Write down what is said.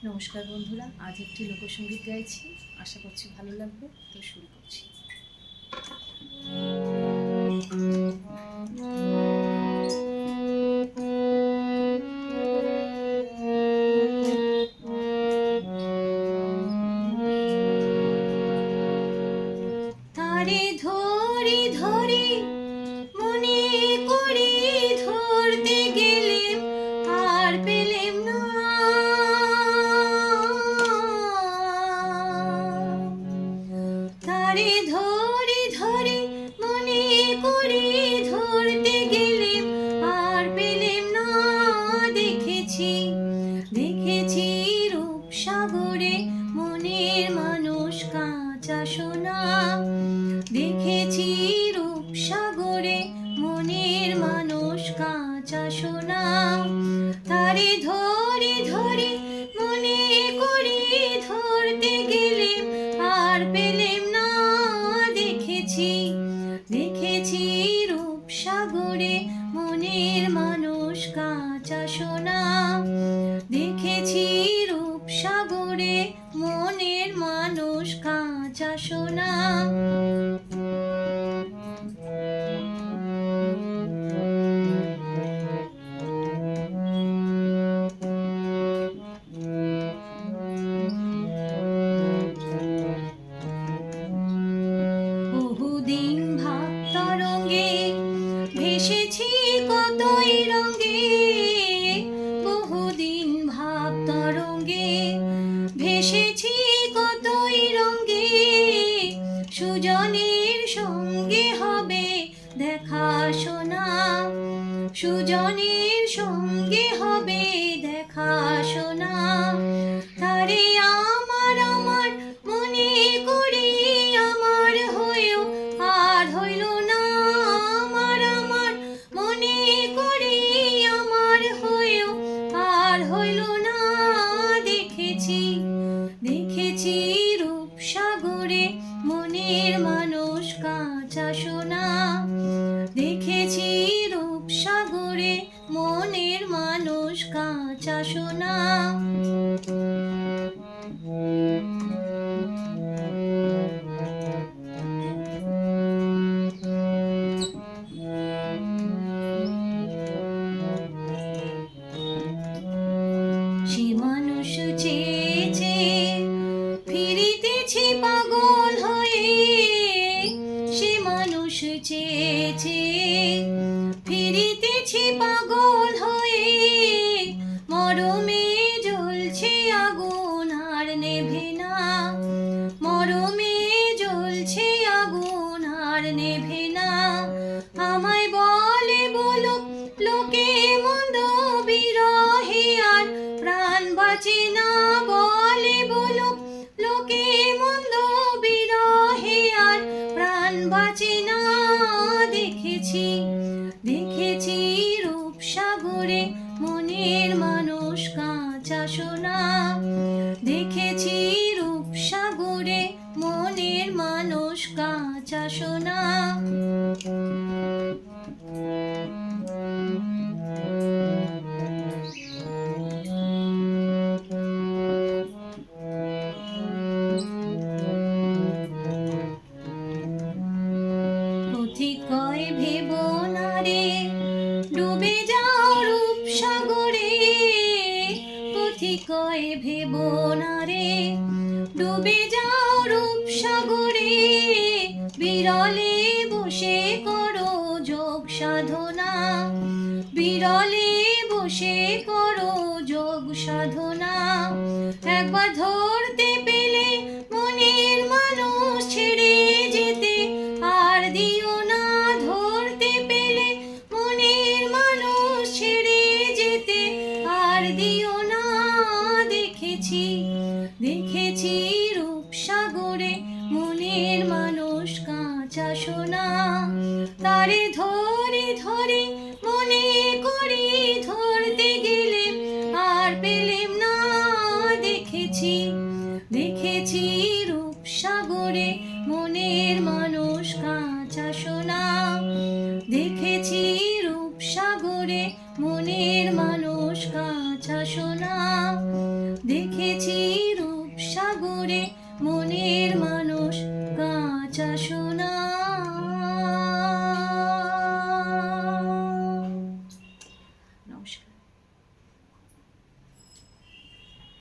নমস্কার বন্ধুরা, আজ একটি লোকসঙ্গীত গাইছি, আশা করছি ভালো লাগবে। তো শুরু করছি। তারে ধরি ধরি মনে করি ধরতে গেলে আর পেলেম না, তারে ধরি ধরি মনে করি ধরতে গেলে আর পেলেম না। দেখেছি দেখেছি রূপসাগরে মনের মানুষ কাঁচা সোনা, দেখেছি রূপসাগরে মনের মানুষ কাঁচা সোনা। তারে ধরি ধরি মনে করি ধরতে গেলে আর পেলেম না। দেখেছি দেখেছি রূপসাগরে মনের মানুষ কাঁচা সোনা, দেখেছি রূপসাগরে মনের মানুষ কাঁচা সোনা। বহুদিন ভাব তরঙ্গে ভেসেছি কতই রঙে, বহুদিন ভাব তরঙ্গে ভেসেছি কতই রঙে। সুজনের সঙ্গে হবে দেখা শোনা, সুজনের সঙ্গে হবে দেখা শোনা। তারে আমার আমার মনে করি আমার হয়েও আর হইল না, আমার আমার মনে করি আমার হয়েও আর হইল না। দেখেছি দেখেছি রূপসাগরে মনের মানুষ কাঁচা সোনা, দেখেছি রূপসাগরে মনের মানুষ কাঁচা সোনা। সে মানুষ চেয়ে চেয়ে ফিরিতেছি পাগল হয়ে, সে মানুষ চেয়ে চেয়ে ফিরিতেছি পাগল হয়ে। মরমে জ্বলছে আগুন আর নেভে না, মরমে জ্বলছে আগুন আর নেভে না। আমায় বলে বলুক লোকে মন্দ বিরহে আর প্রাণ বাঁচে না, বলে বলুক লোকে মন্দ বিরহে আর প্রাণ বাঁচে না। দেখেছি দেখেছি রূপসাগরে মনের মানুষ কাঁচা সোনা, দেখেছি রূপসাগরে মনের মানুষ কাঁচা সোনা। পথিক কয় ভেব না রে ডুবে যাও রূপসাগরে, পথিক কয় ভেব না রে ডুবে যাও রূপসাগরে। বিরলে বসে করো যোগ সাধনা, বিরলে বসে করো যোগ সাধনা। একবার ধরতে পেলে মনের মানুষ ছেড়ে যেতে আর দিও না, ধরতে পেলে মনের মানুষ ছেড়ে যেতে আর দিও না। দেখেছি দেখেছি রূপসাগরে মনের মানুষ কাঁচা সোনা, তারে ধরে ধরে মনে করি ধরতে গেলে আর পেলেম না। দেখেছি দেখেছি রূপসাগরে মনের মানুষ কাঁচা সোনা, দেখেছি রূপসাগরে মনের মানুষ কাঁচা সোনা। দেখেছি রূপ সাগরে মনের মানব